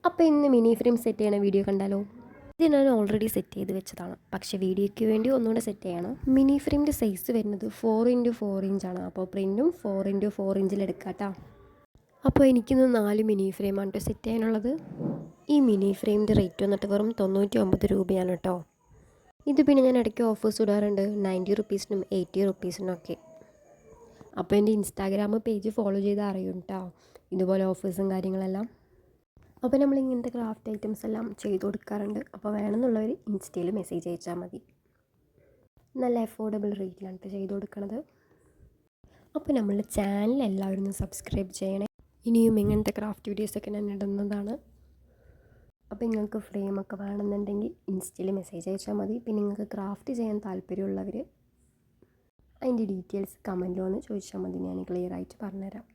അപ്പോൾ ഇന്ന് mini frame set ചെയ്യണ വീഡിയോ കണ്ടാലോ? ഇത് ഞാൻ ഓൾറെഡി സെറ്റ് ചെയ്ത് വെച്ചതാണ്, പക്ഷേ വീഡിയോയ്ക്ക് വേണ്ടി ഒന്നുകൂടെ സെറ്റ് ചെയ്യണം. മിനി ഫ്രെയിമിൻ്റെ സൈസ് വരുന്നത് 4x4 ഇഞ്ചാണ്. അപ്പോൾ പ്രിൻറ്റും 4x4 ഇഞ്ചിൽ എടുക്കാം കേട്ടോ. അപ്പോൾ എനിക്കിന്ന് 4 മിനി ഫ്രെയിമാണ് സെറ്റ് ചെയ്യാനുള്ളത്. ഈ മിനി ഫ്രെയിമിൻ്റെ റേറ്റ് വന്നിട്ട് വെറും 99 രൂപയാണ് കേട്ടോ. ഇത് പിന്നെ ഞാൻ ഇടയ്ക്ക് ഓഫേഴ്സ് ഇടാറുണ്ട്, 90 റുപ്പീസിനും 80 റുപ്പീസിനൊക്കെ. അപ്പോൾ എൻ്റെ ഇൻസ്റ്റാഗ്രാം പേജ് ഫോളോ ചെയ്താൽ അറിയും കേട്ടോ ഇതുപോലെ ഓഫേഴ്സും കാര്യങ്ങളെല്ലാം. അപ്പോൾ നമ്മൾ ഇങ്ങനത്തെ ക്രാഫ്റ്റ് ഐറ്റംസ് എല്ലാം ചെയ്ത് കൊടുക്കാറുണ്ട്. അപ്പോൾ വേണമെന്നുള്ളവർ ഇൻസ്റ്റയിൽ മെസ്സേജ് അയച്ചാൽ മതി. നല്ല അഫോർഡബിൾ റേറ്റിലാണ് ചെയ്ത് കൊടുക്കുന്നത്. അപ്പോൾ നമ്മളുടെ ചാനൽ എല്ലാവരും ഒന്ന് സബ്സ്ക്രൈബ് ചെയ്യണേ. ഇനിയും ഇങ്ങനത്തെ ക്രാഫ്റ്റ് വീഡിയോസൊക്കെ ഞാൻ ഇടുന്നതാണ്. അപ്പോൾ നിങ്ങൾക്ക് ഫ്രെയിമൊക്കെ വേണമെന്നുണ്ടെങ്കിൽ ഇൻസ്റ്റയിൽ മെസ്സേജ് അയച്ചാൽ മതി. പിന്നെ നിങ്ങൾക്ക് ക്രാഫ്റ്റ് ചെയ്യാൻ താല്പര്യമുള്ളവർ അതിൻ്റെ ഡീറ്റെയിൽസ് കമൻറ്റിൽ വന്ന് ചോദിച്ചാൽ മതി, ഞാൻ ക്ലിയർ ആയിട്ട് പറഞ്ഞുതരാം.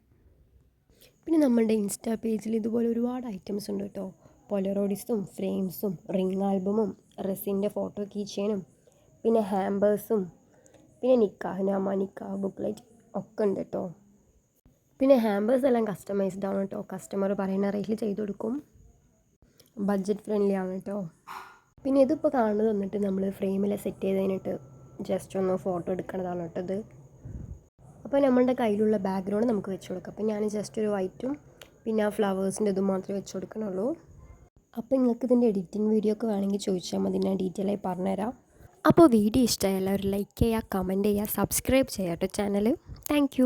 പിന്നെ നമ്മളുടെ ഇൻസ്റ്റാ പേജിൽ ഇതുപോലെ ഒരുപാട് ഐറ്റംസ് ഉണ്ട് കേട്ടോ. പോളറോയിഡ്സും ഫ്രെയിംസും റിംഗ് ആൽബമും റെസിൻ്റെ ഫോട്ടോ കീച്ചേനും പിന്നെ ഹാമ്പേഴ്സും പിന്നെ നിക്കാഹ് ബുക്ക്ലെറ്റ് ഒക്കെ ഉണ്ട് കേട്ടോ. പിന്നെ ഹാമ്പേഴ്സ് എല്ലാം കസ്റ്റമൈസ്ഡ് ആണ് കേട്ടോ. കസ്റ്റമർ പറയുന്ന റേറ്റിൽ ചെയ്ത് കൊടുക്കും. ബഡ്ജറ്റ് ഫ്രണ്ട്ലി ആണ് കേട്ടോ. പിന്നെ ഇതിപ്പോൾ കാണുന്നത് വന്നിട്ട് നമ്മൾ ഫ്രെയിമിൽ സെറ്റ് ചെയ്ത് കഴിഞ്ഞിട്ട് ജസ്റ്റ് ഒന്ന് ഫോട്ടോ എടുക്കണതാണ് കേട്ടത്. അപ്പോൾ നമ്മളുടെ കയ്യിലുള്ള ബാക്ക്ഗ്രൗണ്ട് നമുക്ക് വെച്ച് കൊടുക്കാം. അപ്പോൾ ഞാൻ ജസ്റ്റ് ഒരു വൈറ്റും പിന്നെ ആ ഫ്ലവേഴ്സിൻ്റെ ഇതും മാത്രമേ വെച്ച് കൊടുക്കണുള്ളൂ. അപ്പോൾ നിങ്ങൾക്ക് ഇതിൻ്റെ എഡിറ്റിംഗ് വീഡിയോ ഒക്കെ വേണമെങ്കിൽ ചോദിച്ചാൽ മതി, ഞാൻ ഡീറ്റെയിൽ ആയി പറഞ്ഞുതരാം. അപ്പോൾ വീഡിയോ ഇഷ്ടമായ എല്ലാവരും ലൈക്ക് ചെയ്യുക, കമൻറ്റ് ചെയ്യുക, സബ്സ്ക്രൈബ് ചെയ്യാം കേട്ടോ ചാനൽ. താങ്ക്